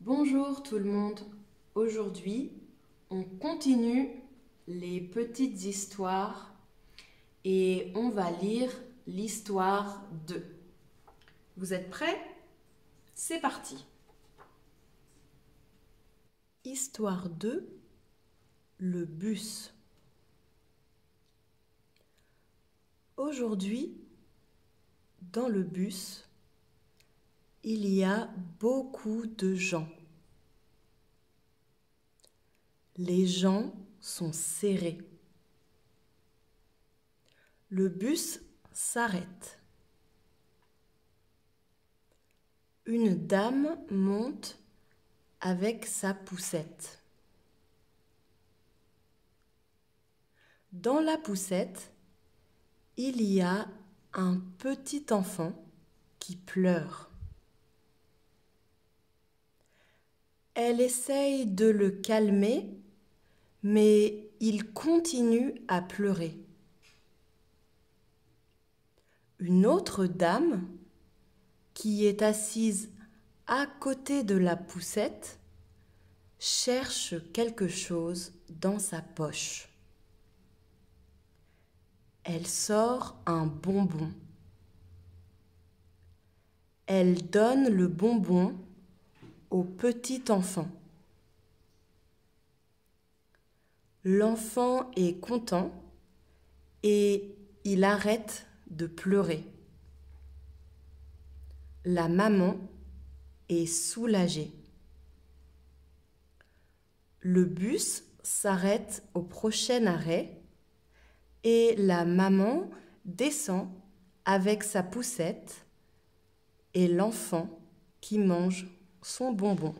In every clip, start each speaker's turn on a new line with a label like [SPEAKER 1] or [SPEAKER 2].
[SPEAKER 1] Bonjour tout le monde. Aujourd'hui, on continue les petites histoires et on va lire l'histoire 2. Vous êtes prêts? C'est parti. Histoire 2, le bus. Aujourd'hui, dans le bus, il y a beaucoup de gens. Les gens sont serrés. Le bus s'arrête. Une dame monte avec sa poussette. Dans la poussette, il y a un petit enfant qui pleure. Elle essaye de le calmer, mais il continue à pleurer. Une autre dame, qui est assise à côté de la poussette, cherche quelque chose dans sa poche. Elle sort un bonbon. Elle donne le bonbon au petit enfant. L'enfant est content et il arrête de pleurer. La maman est soulagée. Le bus s'arrête au prochain arrêt et la maman descend avec sa poussette et l'enfant qui mange son bonbon.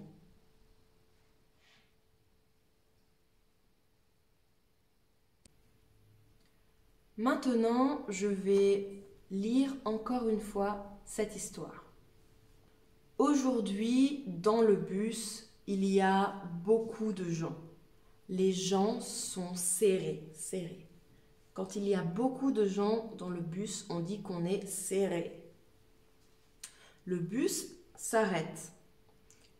[SPEAKER 1] Maintenant, je vais lire encore une fois cette histoire. Aujourd'hui, dans le bus, il y a beaucoup de gens. Les gens sont serrés. Quand il y a beaucoup de gens dans le bus, on dit qu'on est serré. Le bus s'arrête.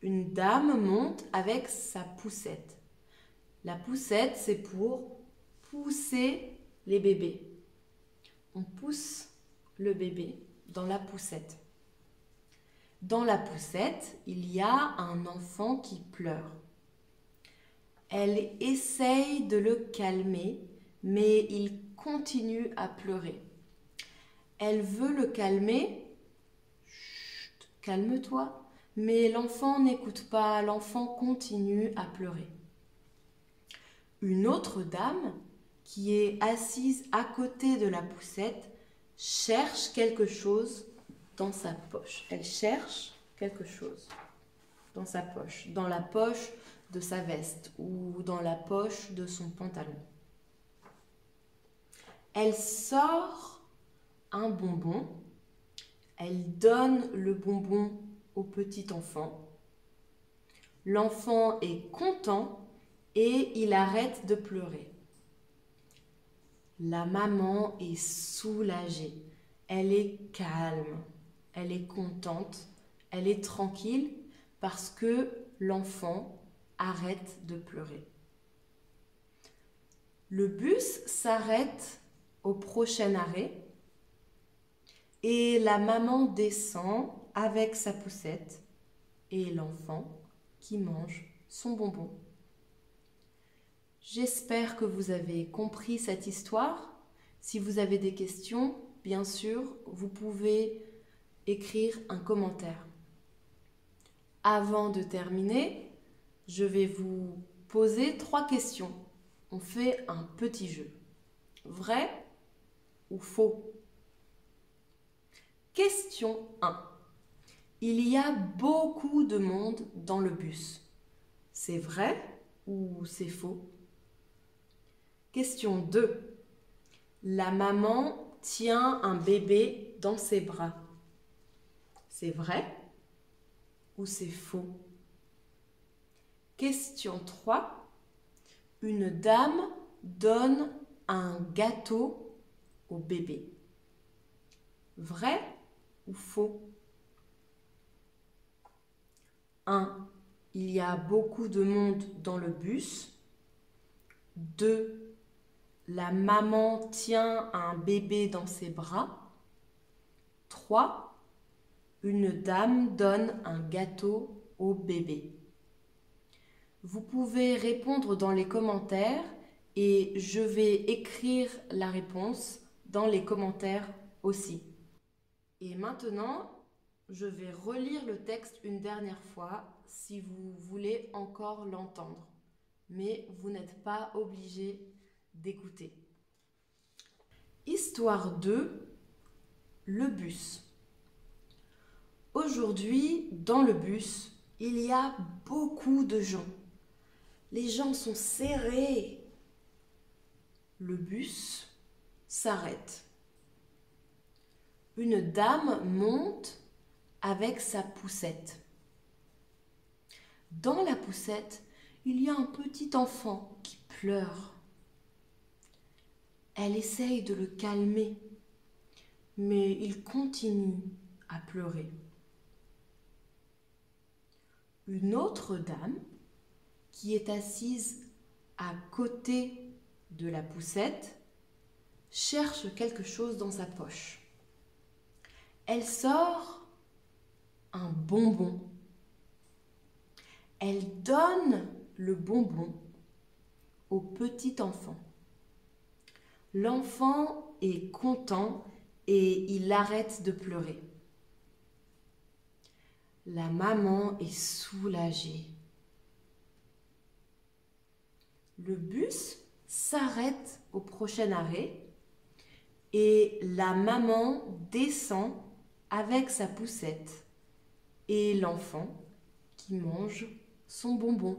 [SPEAKER 1] Une dame monte avec sa poussette. La poussette, c'est pour pousser les bébés. On pousse le bébé dans la poussette. Dans la poussette, il y a un enfant qui pleure. Elle essaye de le calmer, mais il continue à pleurer. Elle veut le calmer. Chut, calme-toi. Mais l'enfant n'écoute pas, l'enfant continue à pleurer. Une autre dame, qui est assise à côté de la poussette, cherche quelque chose dans sa poche. Elle cherche quelque chose dans sa poche, dans la poche de sa veste ou dans la poche de son pantalon. Elle sort un bonbon, elle donne le bonbon au petit enfant. L'enfant est content et il arrête de pleurer. La maman est soulagée, elle est calme, elle est contente, elle est tranquille parce que l'enfant arrête de pleurer. Le bus s'arrête au prochain arrêt et la maman descend avec sa poussette et l'enfant qui mange son bonbon. J'espère que vous avez compris cette histoire. Si vous avez des questions, bien sûr, vous pouvez écrire un commentaire. Avant de terminer, je vais vous poser 3 questions. On fait un petit jeu. Vrai ou faux? Question 1. Il y a beaucoup de monde dans le bus. C'est vrai ou c'est faux? Question 2. La maman tient un bébé dans ses bras. C'est vrai ou c'est faux? Question 3. Une dame donne un gâteau au bébé. Vrai ou faux? 1. il y a beaucoup de monde dans le bus. 2. La maman tient un bébé dans ses bras. 3. Une dame donne un gâteau au bébé. Vous pouvez répondre dans les commentaires et je vais écrire la réponse dans les commentaires aussi. Et maintenant, je vais relire le texte une dernière fois si vous voulez encore l'entendre. Mais vous n'êtes pas obligé d'écouter. Histoire 2, le bus. Aujourd'hui, dans le bus, il y a beaucoup de gens. Les gens sont serrés. Le bus s'arrête. Une dame monte avec sa poussette. Dans la poussette, il y a un petit enfant qui pleure. Elle essaye de le calmer, mais il continue à pleurer. Une autre dame, qui est assise à côté de la poussette, cherche quelque chose dans sa poche. Elle sort un bonbon. Elle donne le bonbon au petit enfant. L'enfant est content et il arrête de pleurer. La maman est soulagée. Le bus s'arrête au prochain arrêt et la maman descend avec sa poussette et l'enfant qui mange son bonbon.